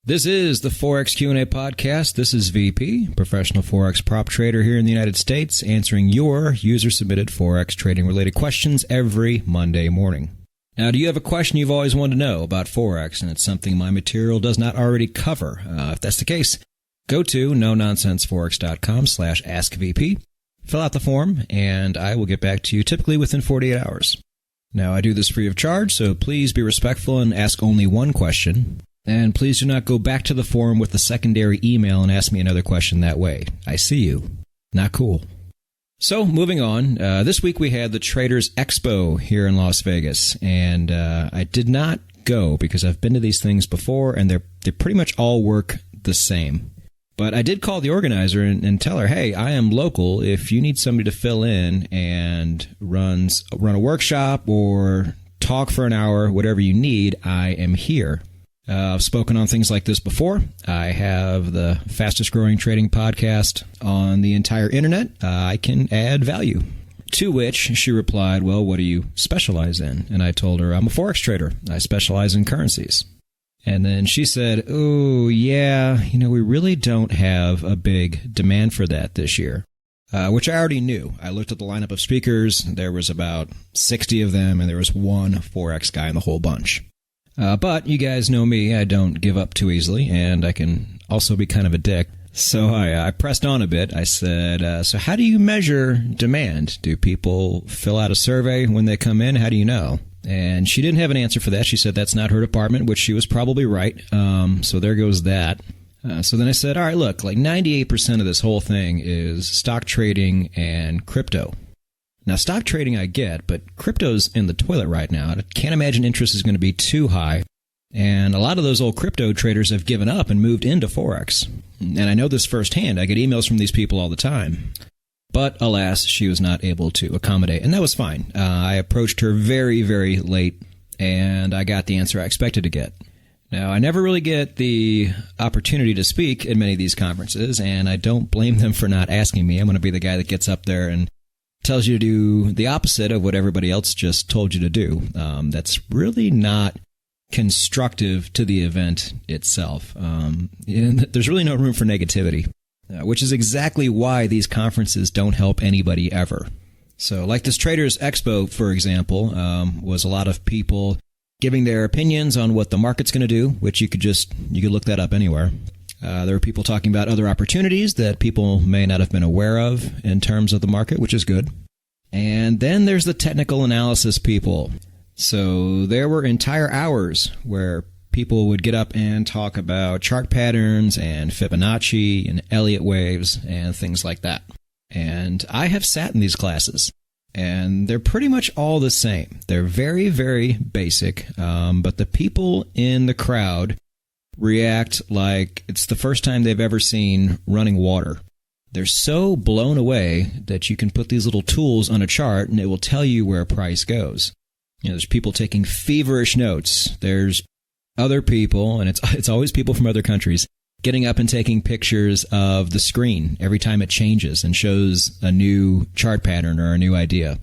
This is the Forex Q&A podcast. This is VP, professional Forex prop trader here in the United States, answering your user-submitted Forex trading-related questions every Monday morning. Now, do you have a question you've always wanted to know about Forex, and it's something my material does not already cover? If that's the case, go to nononsenseforex.com/askvp, fill out the form, and I will get back to you typically within 48 hours. Now, I do this free of charge, so please be respectful and ask only one question. And please do not go back to the forum with the secondary email and ask me another question that way. I see you. Not cool. So, moving on. This week we had the Traders Expo here in Las Vegas, and I did not go because I've been to these things before, and they pretty much all work the same. But I did call the organizer and tell her, hey, I am local. If you need somebody to fill in and run a workshop or talk for an hour, whatever you need, I am here. I've spoken on things like this before. I have the fastest growing trading podcast on the entire internet. I can add value. To which she replied, well, what do you specialize in? And I told her, I'm a Forex trader. I specialize in currencies. And then she said, oh, yeah, we really don't have a big demand for that this year, which I already knew. I looked at the lineup of speakers. There was about 60 of them, and there was one Forex guy in the whole bunch. But you guys know me, I don't give up too easily, and I can also be kind of a dick. So I pressed on a bit. I said, so how do you measure demand? Do people fill out a survey when they come in? How do you know? And she didn't have an answer for that. She said that's not her department, which she was probably right. So there goes that. So then I said, all right, look, like 98% of this whole thing is stock trading and crypto. Now, stock trading I get, but crypto's in the toilet right now. I can't imagine interest is going to be too high. And a lot of those old crypto traders have given up and moved into Forex. And I know this firsthand. I get emails from these people all the time. But alas, she was not able to accommodate. And that was fine. I approached her very, very late, and I got the answer I expected to get. Now, I never really get the opportunity to speak at many of these conferences, and I don't blame them for not asking me. I'm going to be the guy that gets up there and tells you to do the opposite of what everybody else just told you to do. That's really not constructive to the event itself. And there's really no room for negativity, which is exactly why these conferences don't help anybody ever. So like this Traders Expo, for example, was a lot of people giving their opinions on what the market's going to do, which you could look that up anywhere. There were people talking about other opportunities that people may not have been aware of in terms of the market, which is good. And then there's the technical analysis people. So there were entire hours where people would get up and talk about chart patterns and Fibonacci and Elliott waves and things like that. And I have sat in these classes, and they're pretty much all the same. They're very, very basic, but the people in the crowd react like it's the first time they've ever seen running water. They're so blown away that you can put these little tools on a chart and it will tell you where a price goes. There's people taking feverish notes. There's other people, and it's always people from other countries, getting up and taking pictures of the screen every time it changes and shows a new chart pattern or a new idea.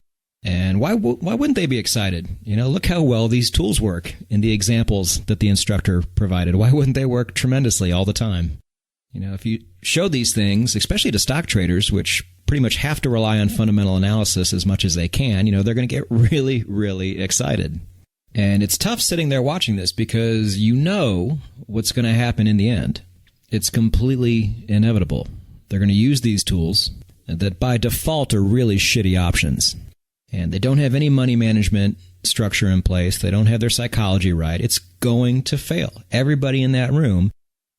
And why wouldn't they be excited? Look how well these tools work in the examples that the instructor provided. Why wouldn't they work tremendously all the time? If you show these things, especially to stock traders, which pretty much have to rely on fundamental analysis as much as they can, they're going to get really, really excited. And it's tough sitting there watching this because you know what's going to happen in the end. It's completely inevitable. They're going to use these tools that by default are really shitty options. And they don't have any money management structure in place. They don't have their psychology right. It's going to fail. Everybody in that room,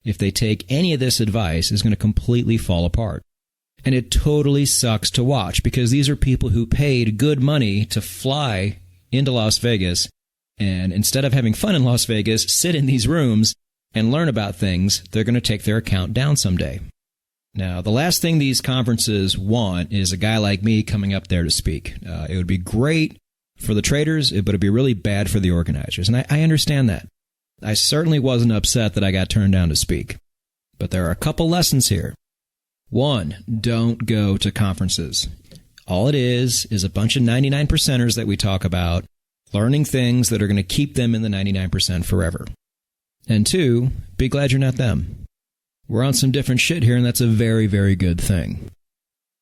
if they take any of this advice, is going to completely fall apart. And it totally sucks to watch because these are people who paid good money to fly into Las Vegas, and instead of having fun in Las Vegas, sit in these rooms and learn about things. They're going to take their account down someday. Now, the last thing these conferences want is a guy like me coming up there to speak. It would be great for the traders, but it would be really bad for the organizers. And I understand that. I certainly wasn't upset that I got turned down to speak. But there are a couple lessons here. One, don't go to conferences. All it is a bunch of 99%ers that we talk about, learning things that are going to keep them in the 99% forever. And 2, be glad you're not them. We're on some different shit here, and that's a very, very good thing.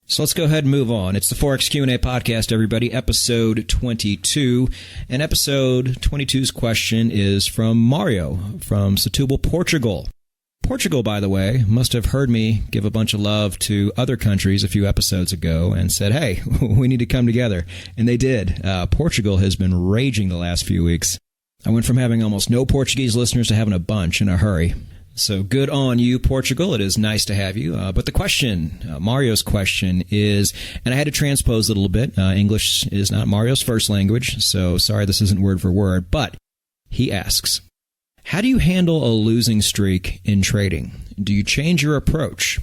So let's go ahead and move on. It's the Forex Q&A podcast, everybody, episode 22. And episode 22's question is from Mario from Setúbal, Portugal. Portugal, by the way, must have heard me give a bunch of love to other countries a few episodes ago and said, hey, we need to come together. And they did. Portugal has been raging the last few weeks. I went from having almost no Portuguese listeners to having a bunch in a hurry. So good on you, Portugal. It is nice to have you. But the question, Mario's question is, and I had to transpose it a little bit. English is not Mario's first language, so sorry this isn't word for word. But he asks, how do you handle a losing streak in trading? Do you change your approach?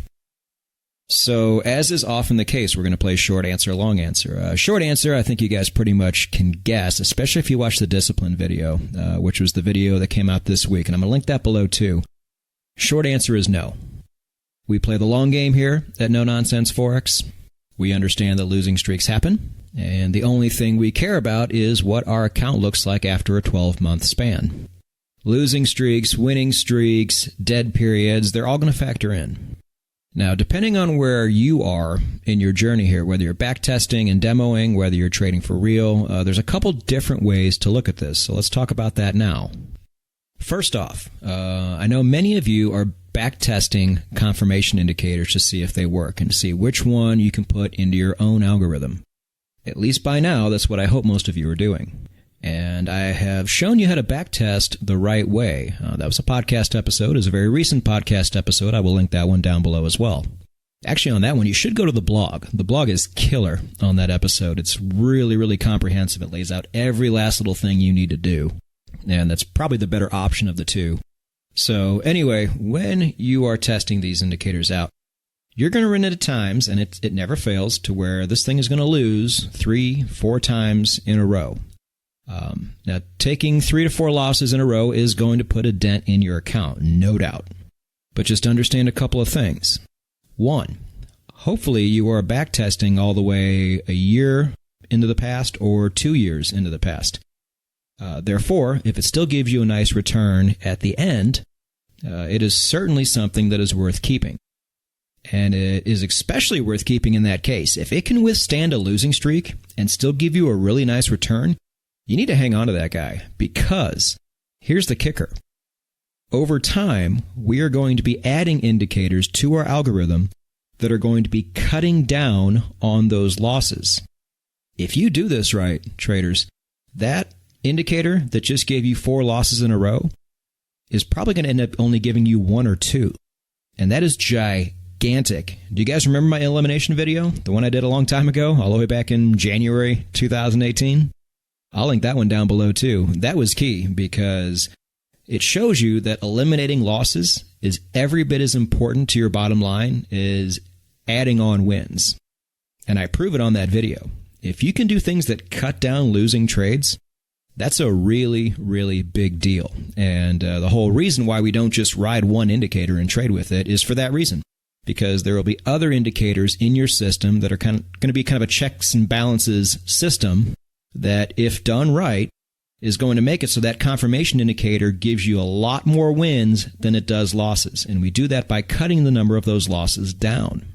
So as is often the case, we're going to play short answer, long answer. Short answer, I think you guys pretty much can guess, especially if you watch the discipline video, which was the video that came out this week. And I'm going to link that below too. Short answer is no. We play the long game here at No Nonsense Forex. We understand that losing streaks happen, and the only thing we care about is what our account looks like after a 12-month span. Losing streaks, winning streaks, dead periods, they're all going to factor in. Now, depending on where you are in your journey here, whether you're backtesting and demoing, whether you're trading for real, there's a couple different ways to look at this, so let's talk about that now. First off, I know many of you are backtesting confirmation indicators to see if they work and to see which one you can put into your own algorithm. At least by now, that's what I hope most of you are doing. And I have shown you how to backtest the right way. That was a podcast episode. It's a very recent podcast episode. I will link that one down below as well. Actually, on that one, you should go to the blog. The blog is killer on that episode. It's really, really comprehensive. It lays out every last little thing you need to do. And that's probably the better option of the two. So anyway, when you are testing these indicators out, you're going to run into times, and it never fails, to where this thing is going to lose 3-4 times in a row. Now, taking 3 to 4 losses in a row is going to put a dent in your account, no doubt. But just understand a couple of things. 1, hopefully you are backtesting all the way a year into the past or 2 years into the past. Therefore, if it still gives you a nice return at the end, it is certainly something that is worth keeping. And it is especially worth keeping in that case. If it can withstand a losing streak and still give you a really nice return, you need to hang on to that guy, because here's the kicker. Over time, we are going to be adding indicators to our algorithm that are going to be cutting down on those losses. If you do this right, traders, that indicator that just gave you 4 losses in a row is probably going to end up only giving you 1 or 2. And that is gigantic. Do you guys remember my elimination video? The one I did a long time ago, all the way back in January 2018? I'll link that one down below too. That was key because it shows you that eliminating losses is every bit as important to your bottom line as adding on wins. And I prove it on that video. If you can do things that cut down losing trades, that's a really, really big deal. And the whole reason why we don't just ride one indicator and trade with it is for that reason. Because there will be other indicators in your system that are going to be kind of a checks and balances system that, if done right, is going to make it so that confirmation indicator gives you a lot more wins than it does losses. And we do that by cutting the number of those losses down.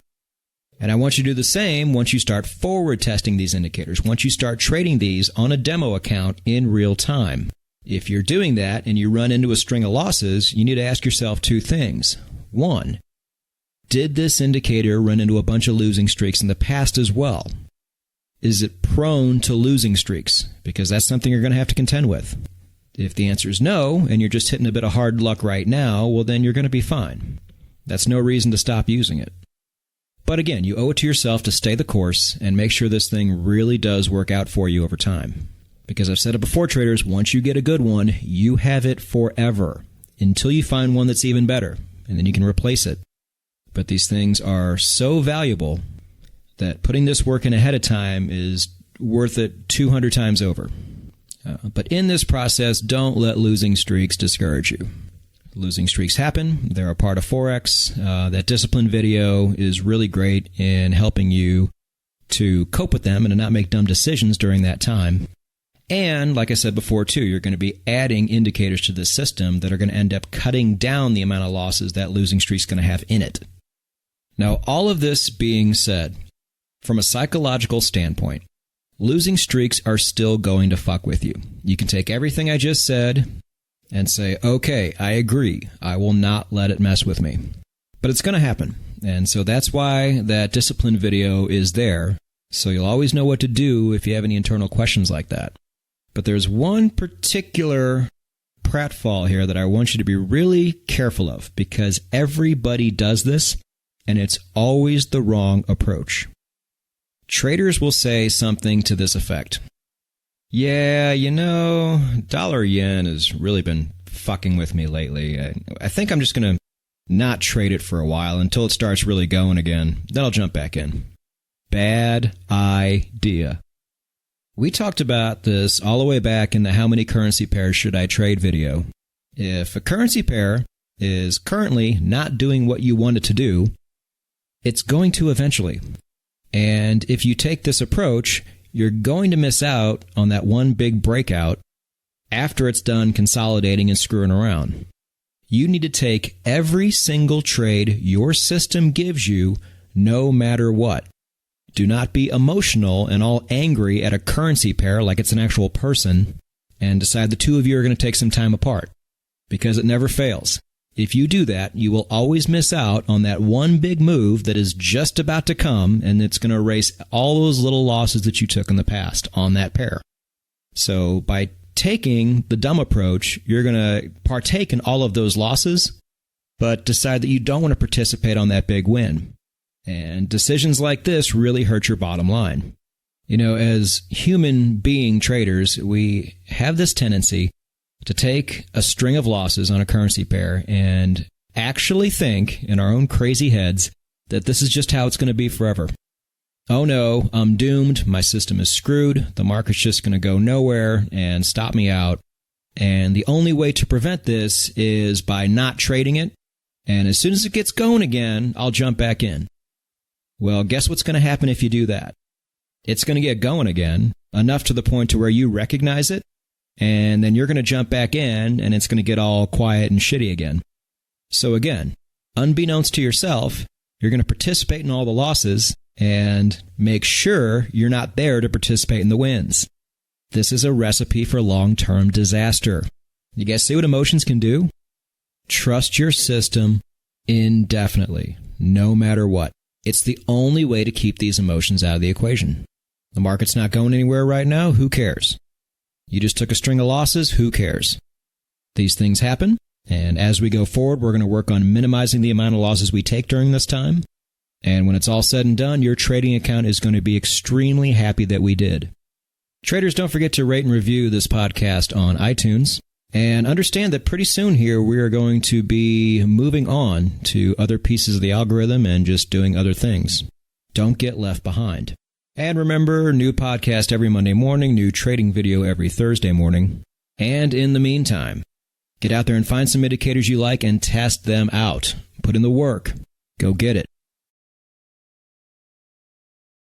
And I want you to do the same once you start forward testing these indicators, once you start trading these on a demo account in real time. If you're doing that and you run into a string of losses, you need to ask yourself 2 things. 1, did this indicator run into a bunch of losing streaks in the past as well? Is it prone to losing streaks? Because that's something you're going to have to contend with. If the answer is no, and you're just hitting a bit of hard luck right now, well, then you're going to be fine. That's no reason to stop using it. But again, you owe it to yourself to stay the course and make sure this thing really does work out for you over time. Because I've said it before, traders, once you get a good one, you have it forever until you find one that's even better, and then you can replace it. But these things are so valuable that putting this work in ahead of time is worth it 200 times over. But in this process, don't let losing streaks discourage you. Losing streaks happen. They're a part of Forex. That discipline video is really great in helping you to cope with them and to not make dumb decisions during that time. And like I said before too, you're going to be adding indicators to this system that are going to end up cutting down the amount of losses that losing streak's going to have in it. Now, all of this being said, from a psychological standpoint, losing streaks are still going to fuck with you. You can take everything I just said and say, okay, I agree. I will not let it mess with me. But it's going to happen. And so that's why that discipline video is there. So you'll always know what to do if you have any internal questions like that. But there's one particular pratfall here that I want you to be really careful of, because everybody does this, and it's always the wrong approach. Traders will say something to this effect. Yeah, dollar yen has really been fucking with me lately. I think I'm just going to not trade it for a while until it starts really going again. Then I'll jump back in. Bad idea. We talked about this all the way back in the How Many Currency Pairs Should I Trade video. If a currency pair is currently not doing what you want it to do, it's going to eventually. And if you take this approach, you're going to miss out on that one big breakout after it's done consolidating and screwing around. You need to take every single trade your system gives you, no matter what. Do not be emotional and all angry at a currency pair like it's an actual person and decide the two of you are going to take some time apart, because it never fails. If you do that, you will always miss out on that one big move that is just about to come, and it's going to erase all those little losses that you took in the past on that pair. So by taking the dumb approach, you're going to partake in all of those losses, but decide that you don't want to participate on that big win. And decisions like this really hurt your bottom line. As human being traders, we have this tendency to take a string of losses on a currency pair and actually think in our own crazy heads that this is just how it's going to be forever. Oh no, I'm doomed. My system is screwed. The market's just going to go nowhere and stop me out. And the only way to prevent this is by not trading it. And as soon as it gets going again, I'll jump back in. Well, guess what's going to happen if you do that? It's going to get going again, enough to the point to where you recognize it, and then you're going to jump back in, and it's going to get all quiet and shitty again. So again, unbeknownst to yourself, you're going to participate in all the losses and make sure you're not there to participate in the wins. This is a recipe for long-term disaster. You guys see what emotions can do? Trust your system indefinitely, no matter what. It's the only way to keep these emotions out of the equation. The market's not going anywhere right now. Who cares? You just took a string of losses. Who cares? These things happen, and as we go forward, we're going to work on minimizing the amount of losses we take during this time. And when it's all said and done, your trading account is going to be extremely happy that we did. Traders, don't forget to rate and review this podcast on iTunes. And understand that pretty soon here we are going to be moving on to other pieces of the algorithm and just doing other things. Don't get left behind. And remember, new podcast every Monday morning, new trading video every Thursday morning. And in the meantime, get out there and find some indicators you like and test them out. Put in the work. Go get it.